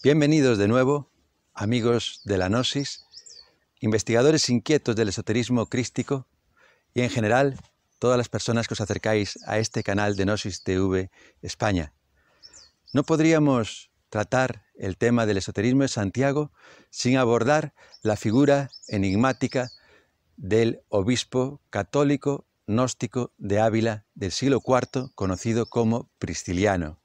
Bienvenidos de nuevo, amigos de la Gnosis, investigadores inquietos del esoterismo crístico y en general todas las personas que os acercáis a este canal de Gnosis TV España. No podríamos tratar el tema del esoterismo de Santiago sin abordar la figura enigmática del obispo católico gnóstico de Ávila del siglo IV, conocido como Prisciliano.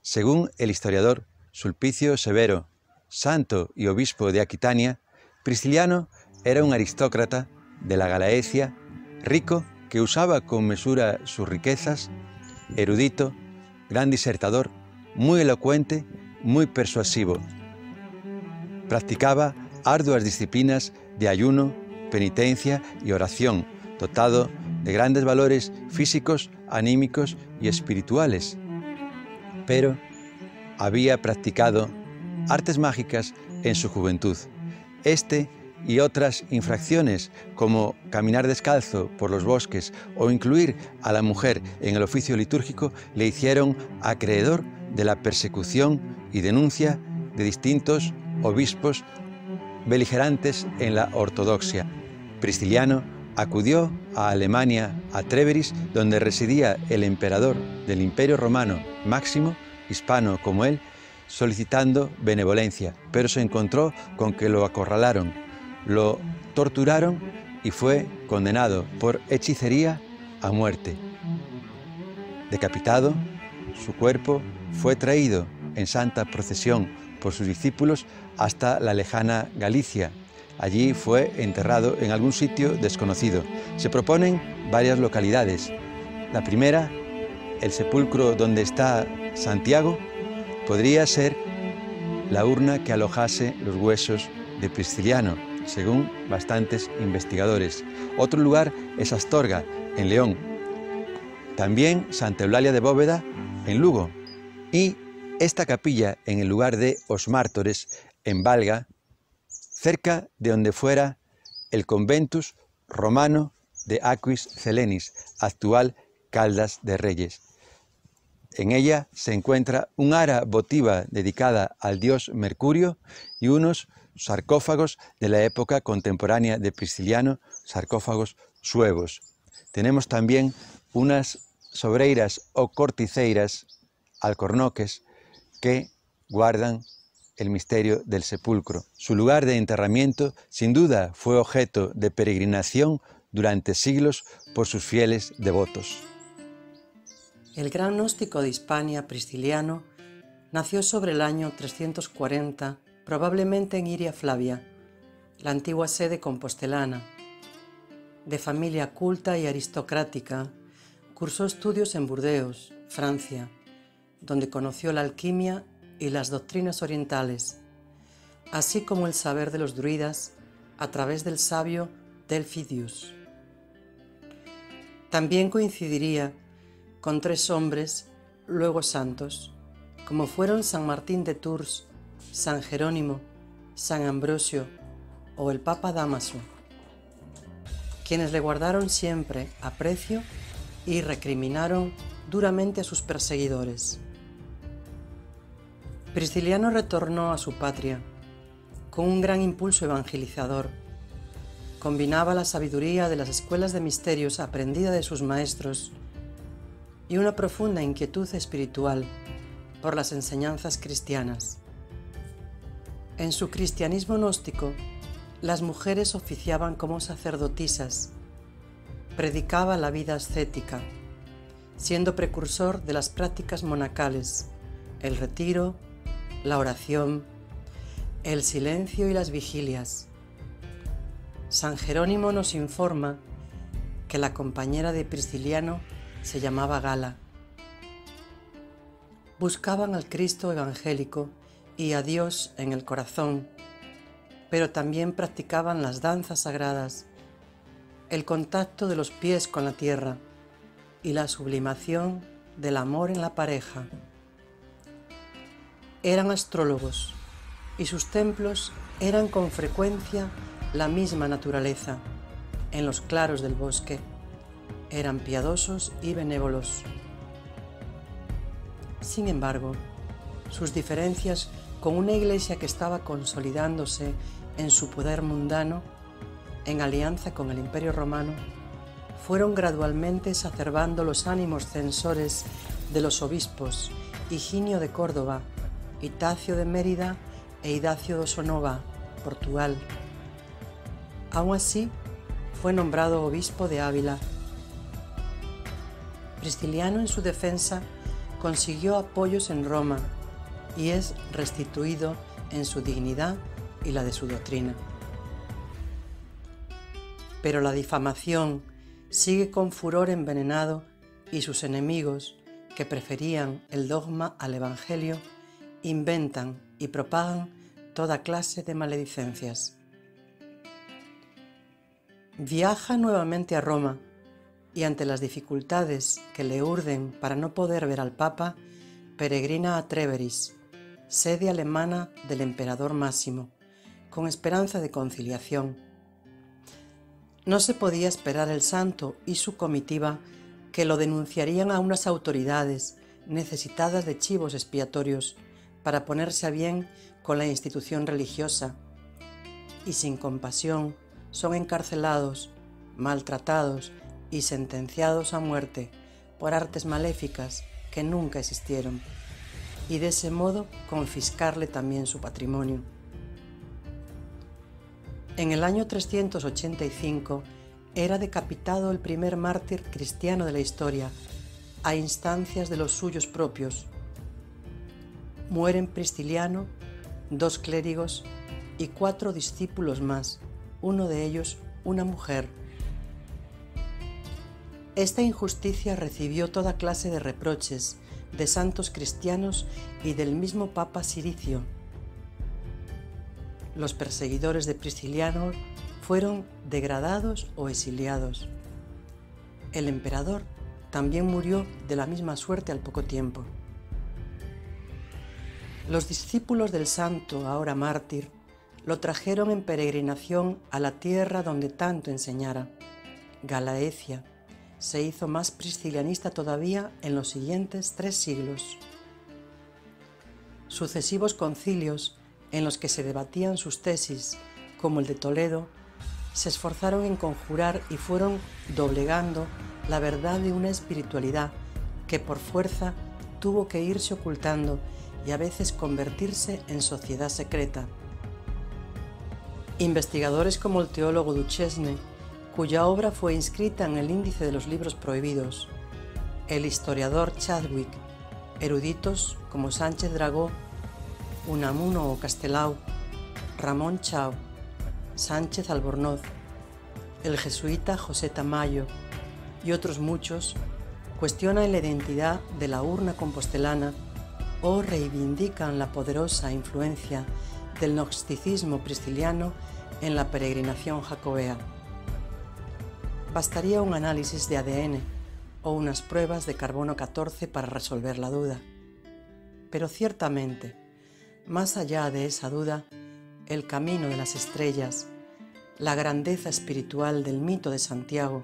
Según el historiador Sulpicio Severo, santo y obispo de Aquitania, Prisciliano era un aristócrata de la Galaecia, rico, que usaba con mesura sus riquezas, erudito, gran disertador, muy elocuente, muy persuasivo. Practicaba arduas disciplinas de ayuno, penitencia y oración, dotado de grandes valores físicos, anímicos y espirituales. Pero había practicado artes mágicas en su juventud. Este y otras infracciones, como caminar descalzo por los bosques o incluir a la mujer en el oficio litúrgico, le hicieron acreedor de la persecución y denuncia de distintos obispos beligerantes en la ortodoxia. Prisciliano acudió a Alemania, a Treveris, donde residía el emperador del Imperio Romano, Máximo, hispano como él, solicitando benevolencia, pero se encontró con que lo acorralaron, lo torturaron y fue condenado por hechicería a muerte. Decapitado, su cuerpo fue traído en santa procesión por sus discípulos hasta la lejana Galicia. Allí fue enterrado en algún sitio desconocido. Se proponen varias localidades. La primera, el sepulcro donde está Santiago, podría ser la urna que alojase los huesos de Prisciliano, según bastantes investigadores. Otro lugar es Astorga, en León. También Santa Eulalia de Bóveda, en Lugo. Y esta capilla en el lugar de Os Mártores, en Valga, cerca de donde fuera el conventus romano de Aquis Celenis, actual Caldas de Reyes. En ella se encuentra un ara votiva dedicada al dios Mercurio y unos sarcófagos de la época contemporánea de Prisciliano, sarcófagos suevos. Tenemos también unas sobreiras o corticeiras, alcornoques, que guardan el misterio del sepulcro. Su lugar de enterramiento, sin duda, fue objeto de peregrinación durante siglos por sus fieles devotos. El gran gnóstico de Hispania, Prisciliano, nació sobre el año 340, probablemente en Iria Flavia, la antigua sede compostelana. De familia culta y aristocrática, cursó estudios en Burdeos, Francia, donde conoció la alquimia y las doctrinas orientales, así como el saber de los druidas a través del sabio Delphidius. También coincidiría con tres hombres, luego santos, como fueron San Martín de Tours, San Jerónimo, San Ambrosio o el Papa Dámaso, quienes le guardaron siempre aprecio y recriminaron duramente a sus perseguidores. Prisciliano retornó a su patria con un gran impulso evangelizador. Combinaba la sabiduría de las escuelas de misterios aprendida de sus maestros y una profunda inquietud espiritual por las enseñanzas cristianas. En su cristianismo gnóstico, las mujeres oficiaban como sacerdotisas, predicaba la vida ascética, siendo precursor de las prácticas monacales, el retiro, la oración, el silencio y las vigilias. San Jerónimo nos informa que la compañera de Prisciliano se llamaba Gala. Buscaban al Cristo evangélico y a Dios en el corazón, pero también practicaban las danzas sagradas, el contacto de los pies con la tierra y la sublimación del amor en la pareja. Eran astrólogos y sus templos eran con frecuencia la misma naturaleza, en los claros del bosque. Eran piadosos y benévolos. Sin embargo, sus diferencias con una iglesia que estaba consolidándose en su poder mundano, en alianza con el Imperio Romano, fueron gradualmente exacerbando los ánimos censores de los obispos Higinio de Córdoba, Itacio de Mérida e Idacio de Sonova, Portugal. Aún así, fue nombrado obispo de Ávila. Prisciliano, en su defensa, consiguió apoyos en Roma y es restituido en su dignidad y la de su doctrina. Pero la difamación sigue con furor envenenado y sus enemigos, que preferían el dogma al evangelio, inventan y propagan toda clase de maledicencias. Viaja nuevamente a Roma y ante las dificultades que le urden para no poder ver al Papa, peregrina a Tréveris, sede alemana del emperador Máximo, con esperanza de conciliación. No se podía esperar el santo y su comitiva que lo denunciarían a unas autoridades necesitadas de chivos expiatorios para ponerse a bien con la institución religiosa, y sin compasión son encarcelados, maltratados y sentenciados a muerte por artes maléficas que nunca existieron, y de ese modo confiscarle también su patrimonio. En el año 385 era decapitado el primer mártir cristiano de la historia, a instancias de los suyos propios. Mueren Prisciliano, 2 clérigos y 4 discípulos más, uno de ellos una mujer. Esta injusticia recibió toda clase de reproches de santos cristianos y del mismo Papa Ciricio. Los perseguidores de Prisciliano fueron degradados o exiliados. El emperador también murió de la misma suerte al poco tiempo. Los discípulos del santo, ahora mártir, lo trajeron en peregrinación a la tierra donde tanto enseñara. Galaecia se hizo más priscilianista todavía en los siguientes 3 siglos. Sucesivos concilios en los que se debatían sus tesis, como el de Toledo, se esforzaron en conjurar y fueron doblegando la verdad de una espiritualidad que por fuerza tuvo que irse ocultando y a veces convertirse en sociedad secreta. Investigadores como el teólogo Duchesne, cuya obra fue inscrita en el índice de los libros prohibidos, el historiador Chadwick, eruditos como Sánchez Dragó, Unamuno o Castelao, Ramón Chao, Sánchez Albornoz, el jesuita José Tamayo y otros muchos cuestionan la identidad de la urna compostelana o reivindican la poderosa influencia del gnosticismo prisciliano en la peregrinación jacobea. Bastaría un análisis de ADN o unas pruebas de carbono 14 para resolver la duda. Pero ciertamente, más allá de esa duda, el camino de las estrellas, la grandeza espiritual del mito de Santiago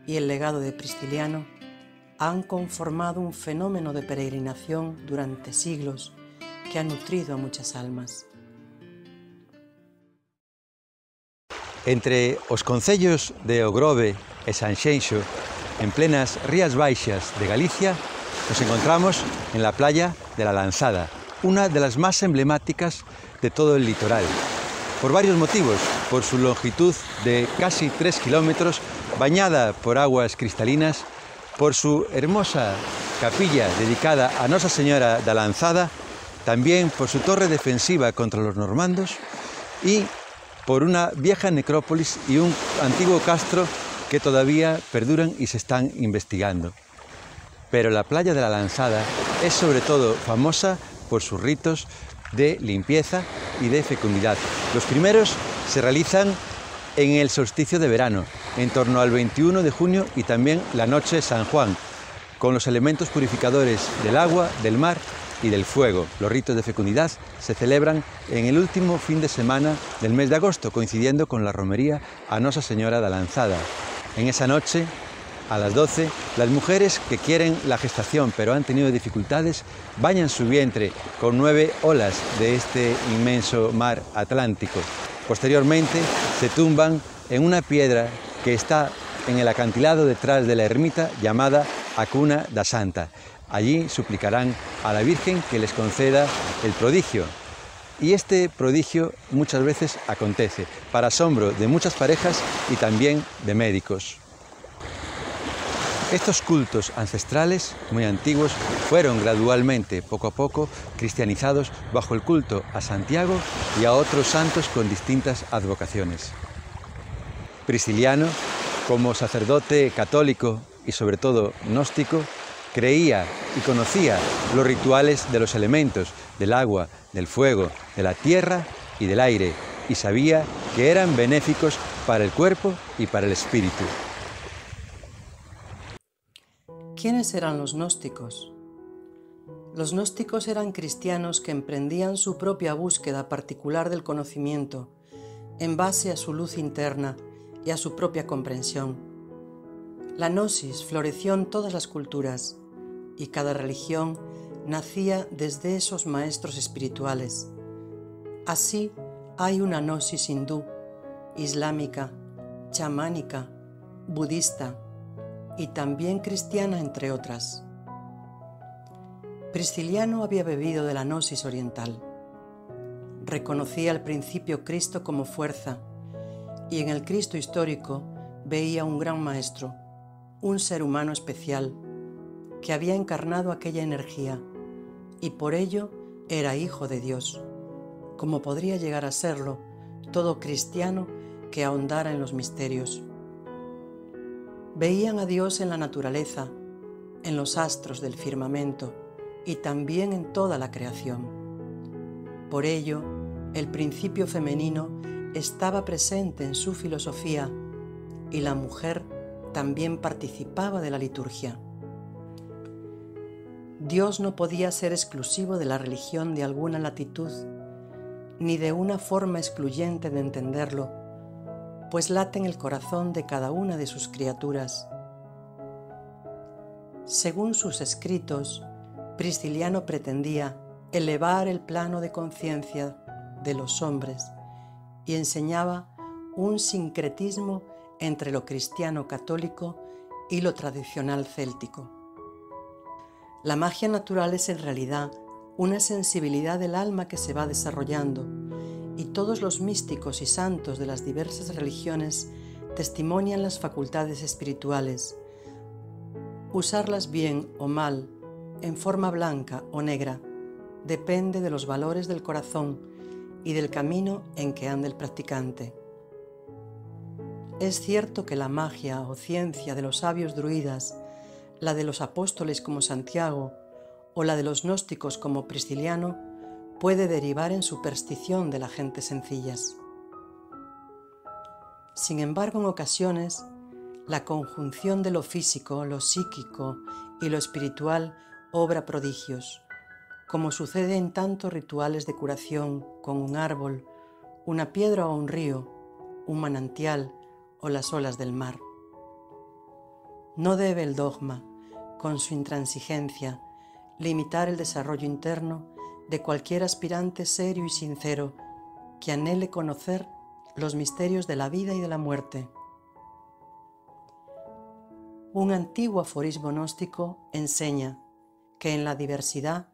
y el legado de Prisciliano han conformado un fenómeno de peregrinación durante siglos que ha nutrido a muchas almas. Entre os concellos de Ogrove e Sanxenxo, en plenas Rías Baixas de Galicia, nos encontramos en la playa de la Lanzada, una de las más emblemáticas de todo el litoral, por varios motivos: por su longitud de casi 3 kilómetros, bañada por aguas cristalinas, por su hermosa capilla dedicada a Nosa Señora da Lanzada, también por su torre defensiva contra los normandos y por una vieja necrópolis y un antiguo castro que todavía perduran y se están investigando. Pero la playa de la Lanzada es sobre todo famosa por sus ritos de limpieza y de fecundidad. Los primeros se realizan en el solsticio de verano, en torno al 21 de junio y también la noche de San Juan, con los elementos purificadores del agua, del mar y del fuego. Los ritos de fecundidad se celebran en el último fin de semana del mes de agosto, coincidiendo con la romería a Nosa Señora da Lanzada. En esa noche, A las 12, las mujeres que quieren la gestación pero han tenido dificultades bañan su vientre con 9 olas de este inmenso mar Atlántico. Posteriormente se tumban en una piedra que está en el acantilado detrás de la ermita llamada Acuna da Santa. Allí suplicarán a la Virgen que les conceda el prodigio. Y este prodigio muchas veces acontece, para asombro de muchas parejas y también de médicos. Estos cultos ancestrales, muy antiguos, fueron gradualmente, poco a poco, cristianizados bajo el culto a Santiago y a otros santos con distintas advocaciones. Prisciliano, como sacerdote católico y sobre todo gnóstico, creía y conocía los rituales de los elementos, del agua, del fuego, de la tierra y del aire, y sabía que eran benéficos para el cuerpo y para el espíritu. ¿Quiénes eran los gnósticos? Los gnósticos eran cristianos que emprendían su propia búsqueda particular del conocimiento en base a su luz interna y a su propia comprensión. La gnosis floreció en todas las culturas y cada religión nacía desde esos maestros espirituales. Así hay una gnosis hindú, islámica, chamánica, budista y también cristiana, entre otras. Prisciliano había bebido de la gnosis oriental. Reconocía al principio Cristo como fuerza y en el Cristo histórico veía un gran maestro, un ser humano especial que había encarnado aquella energía y por ello era hijo de Dios, como podría llegar a serlo todo cristiano que ahondara en los misterios. Veían a Dios en la naturaleza, en los astros del firmamento y también en toda la creación. Por ello, el principio femenino estaba presente en su filosofía y la mujer también participaba de la liturgia. Dios no podía ser exclusivo de la religión de alguna latitud, ni de una forma excluyente de entenderlo, pues late en el corazón de cada una de sus criaturas. Según sus escritos, Prisciliano pretendía elevar el plano de conciencia de los hombres y enseñaba un sincretismo entre lo cristiano católico y lo tradicional céltico. La magia natural es en realidad una sensibilidad del alma que se va desarrollando, y todos los místicos y santos de las diversas religiones testimonian las facultades espirituales. Usarlas bien o mal, en forma blanca o negra, depende de los valores del corazón y del camino en que anda el practicante. Es cierto que la magia o ciencia de los sabios druidas, la de los apóstoles como Santiago o la de los gnósticos como Prisciliano, puede derivar en superstición de la gente sencillas. Sin embargo, en ocasiones, la conjunción de lo físico, lo psíquico y lo espiritual obra prodigios, como sucede en tantos rituales de curación con un árbol, una piedra o un río, un manantial o las olas del mar. No debe el dogma, con su intransigencia, limitar el desarrollo interno de cualquier aspirante serio y sincero que anhele conocer los misterios de la vida y de la muerte. Un antiguo aforismo gnóstico enseña que en la diversidad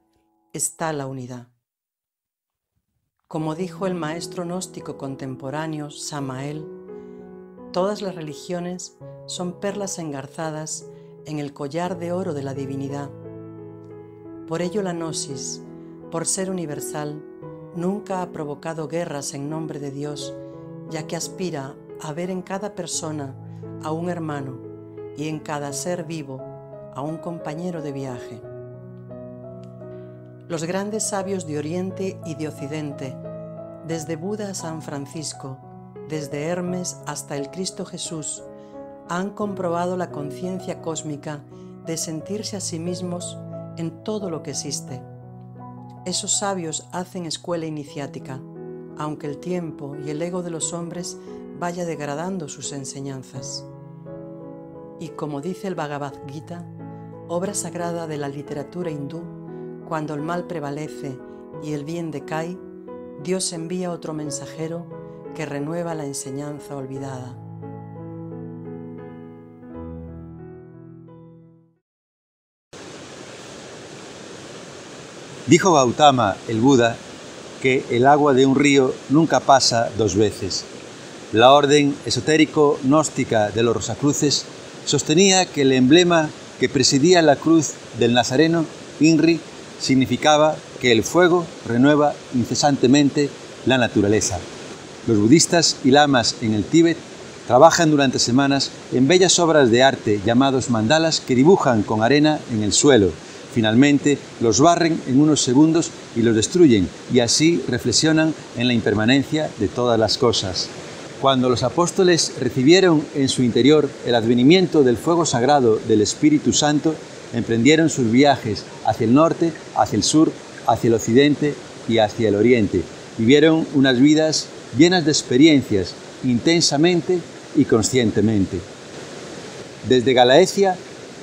está la unidad. Como dijo el maestro gnóstico contemporáneo Samael, todas las religiones son perlas engarzadas en el collar de oro de la divinidad. Por ello la gnosis, por ser universal, nunca ha provocado guerras en nombre de Dios, ya que aspira a ver en cada persona a un hermano y en cada ser vivo a un compañero de viaje. Los grandes sabios de Oriente y de Occidente, desde Buda a San Francisco, desde Hermes hasta el Cristo Jesús, han comprobado la conciencia cósmica de sentirse a sí mismos en todo lo que existe. Esos sabios hacen escuela iniciática, aunque el tiempo y el ego de los hombres vaya degradando sus enseñanzas. y, como dice el Bhagavad Gita, obra sagrada de la literatura hindú, cuando el mal prevalece y el bien decae, Dios envía otro mensajero que renueva la enseñanza olvidada. Dijo Gautama, el Buda, que el agua de un río nunca pasa dos veces. La orden esotérico-gnóstica de los Rosacruces sostenía que el emblema que presidía la cruz del Nazareno, INRI, significaba que el fuego renueva incesantemente la naturaleza. Los budistas y lamas en el Tíbet trabajan durante semanas en bellas obras de arte llamados mandalas que dibujan con arena en el suelo. Finalmente los barren en unos segundos y los destruyen, y así reflexionan en la impermanencia de todas las cosas. Cuando los apóstoles recibieron en su interior el advenimiento del fuego sagrado del Espíritu Santo, emprendieron sus viajes hacia el norte, hacia el sur, hacia el occidente y hacia el oriente. Vivieron unas vidas llenas de experiencias, intensamente y conscientemente. Desde Galaecia,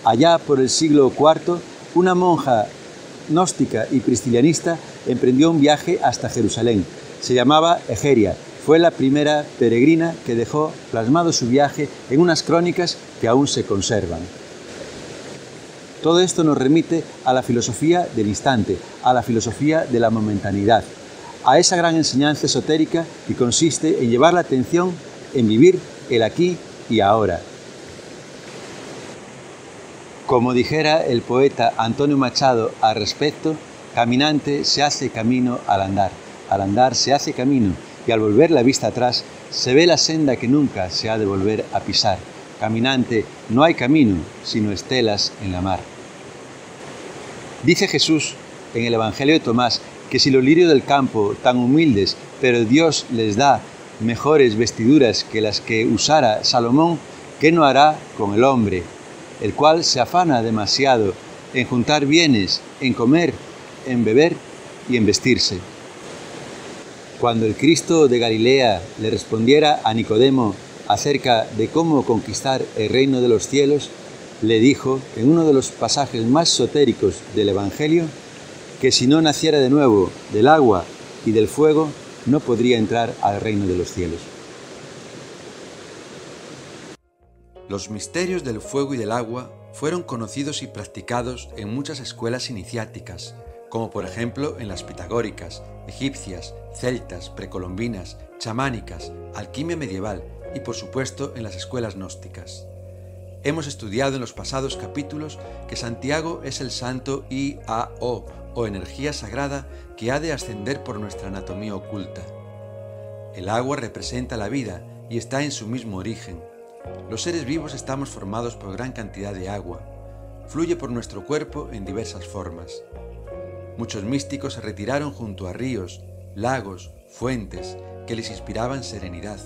allá por el siglo IV, una monja gnóstica y priscilianista emprendió un viaje hasta Jerusalén. Se llamaba Egeria. Fue la primera peregrina que dejó plasmado su viaje en unas crónicas que aún se conservan. Todo esto nos remite a la filosofía del instante, a la filosofía de la momentaneidad, a esa gran enseñanza esotérica que consiste en llevar la atención en vivir el aquí y ahora. Como dijera el poeta Antonio Machado al respecto, caminante se hace camino al andar se hace camino, y al volver la vista atrás se ve la senda que nunca se ha de volver a pisar. Caminante, no hay camino, sino estelas en la mar. Dice Jesús en el Evangelio de Tomás que si los lirios del campo, tan humildes, pero Dios les da mejores vestiduras que las que usara Salomón, ¿qué no hará con el hombre, el cual se afana demasiado en juntar bienes, en comer, en beber y en vestirse? Cuando el Cristo de Galilea le respondiera a Nicodemo acerca de cómo conquistar el reino de los cielos, le dijo, en uno de los pasajes más esotéricos del Evangelio, que si no naciera de nuevo del agua y del fuego, no podría entrar al reino de los cielos. Los misterios del fuego y del agua fueron conocidos y practicados en muchas escuelas iniciáticas, como por ejemplo en las pitagóricas, egipcias, celtas, precolombinas, chamánicas, alquimia medieval y por supuesto en las escuelas gnósticas. Hemos estudiado en los pasados capítulos que Santiago es el santo IAO, o energía sagrada que ha de ascender por nuestra anatomía oculta. El agua representa la vida y está en su mismo origen. Los seres vivos estamos formados por gran cantidad de agua. Fluye por nuestro cuerpo en diversas formas. Muchos místicos se retiraron junto a ríos, lagos, fuentes que les inspiraban serenidad,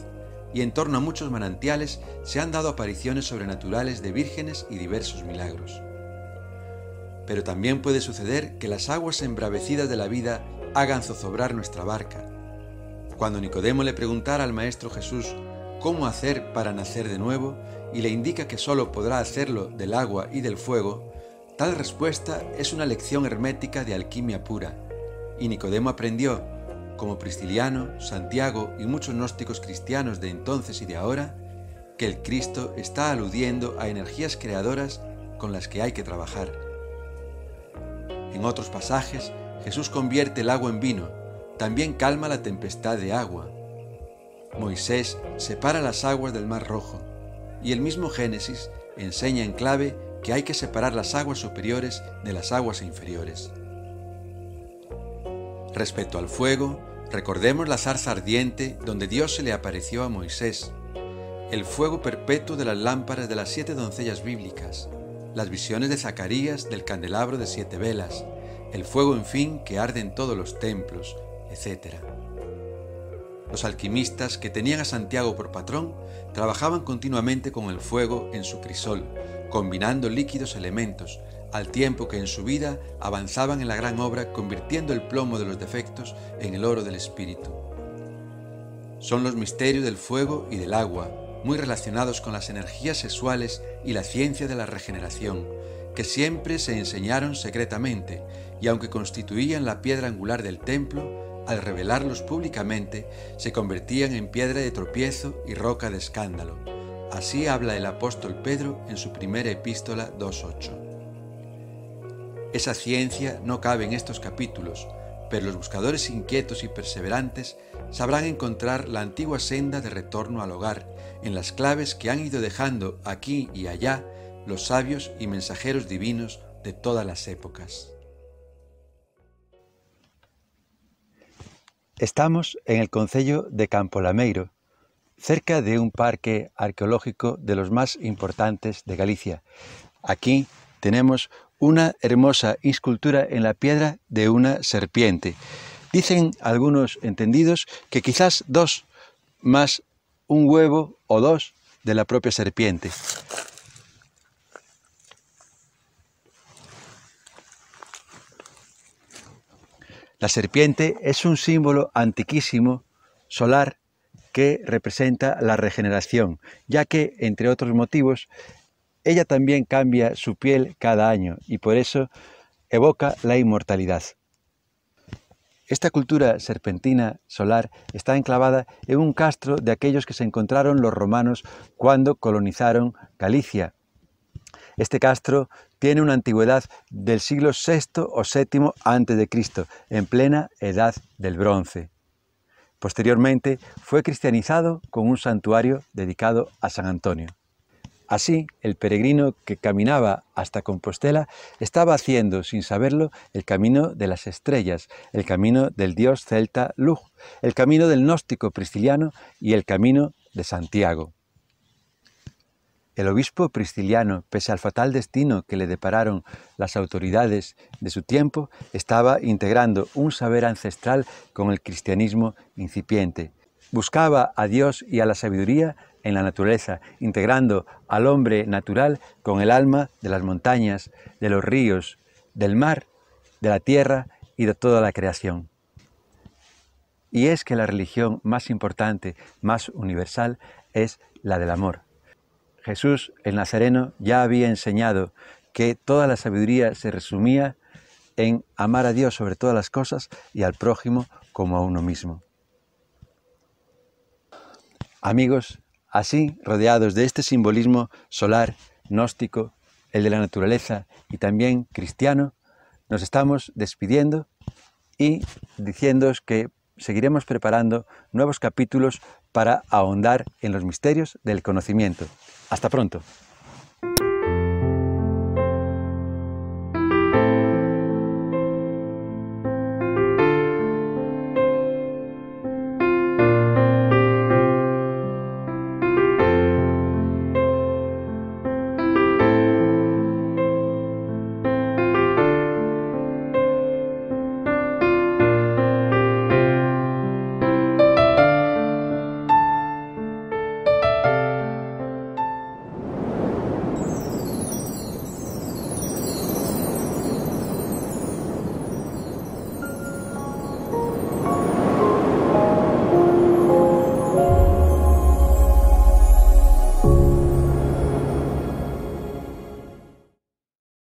y en torno a muchos manantiales se han dado apariciones sobrenaturales de vírgenes y diversos milagros. Pero también puede suceder que las aguas embravecidas de la vida hagan zozobrar nuestra barca. Cuando Nicodemo le preguntara al Maestro Jesús cómo hacer para nacer de nuevo y le indica que solo podrá hacerlo del agua y del fuego, tal respuesta es una lección hermética de alquimia pura, y Nicodemo aprendió, como Prisciliano, Santiago y muchos gnósticos cristianos de entonces y de ahora, que el Cristo está aludiendo a energías creadoras con las que hay que trabajar. En otros pasajes, Jesús convierte el agua en vino, también calma la tempestad de agua. Moisés separa las aguas del Mar Rojo, y el mismo Génesis enseña en clave que hay que separar las aguas superiores de las aguas inferiores. Respecto al fuego, recordemos la zarza ardiente donde Dios se le apareció a Moisés, el fuego perpetuo de las lámparas de las 7 doncellas bíblicas, las visiones de Zacarías del candelabro de 7 velas, el fuego en fin que arde en todos los templos, etc. Los alquimistas que tenían a Santiago por patrón trabajaban continuamente con el fuego en su crisol, combinando líquidos elementos, al tiempo que en su vida avanzaban en la gran obra convirtiendo el plomo de los defectos en el oro del espíritu. Son los misterios del fuego y del agua, muy relacionados con las energías sexuales y la ciencia de la regeneración, que siempre se enseñaron secretamente y aunque constituían la piedra angular del templo, al revelarlos públicamente se convertían en piedra de tropiezo y roca de escándalo. Así habla el apóstol Pedro en su primera epístola 2:8. Esa ciencia no cabe en estos capítulos, pero los buscadores inquietos y perseverantes sabrán encontrar la antigua senda de retorno al hogar en las claves que han ido dejando aquí y allá los sabios y mensajeros divinos de todas las épocas. Estamos en el concello de Campolameiro, cerca de un parque arqueológico de los más importantes de Galicia. Aquí tenemos una hermosa escultura en la piedra de una serpiente. Dicen algunos entendidos que quizás dos, más un huevo o dos de la propia serpiente. La serpiente es un símbolo antiquísimo, solar, que representa la regeneración, ya que, entre otros motivos, ella también cambia su piel cada año y por eso evoca la inmortalidad. Esta cultura serpentina solar está enclavada en un castro de aquellos que se encontraron los romanos cuando colonizaron Galicia. Este castro tiene una antigüedad del siglo VI o VII a.C., en plena Edad del Bronce. Posteriormente fue cristianizado con un santuario dedicado a San Antonio. Así, el peregrino que caminaba hasta Compostela estaba haciendo, sin saberlo, el camino de las estrellas, el camino del dios celta Lugh, el camino del gnóstico prisciliano y el camino de Santiago. El obispo prisciliano, pese al fatal destino que le depararon las autoridades de su tiempo, estaba integrando un saber ancestral con el cristianismo incipiente. Buscaba a Dios y a la sabiduría en la naturaleza, integrando al hombre natural con el alma de las montañas, de los ríos, del mar, de la tierra y de toda la creación. Y es que la religión más importante, más universal, es la del amor. Jesús, el Nazareno, ya había enseñado que toda la sabiduría se resumía en amar a Dios sobre todas las cosas y al prójimo como a uno mismo. Amigos, así, rodeados de este simbolismo solar, gnóstico, el de la naturaleza y también cristiano, nos estamos despidiendo y diciéndoos que seguiremos preparando nuevos capítulos para ahondar en los misterios del conocimiento. Hasta pronto.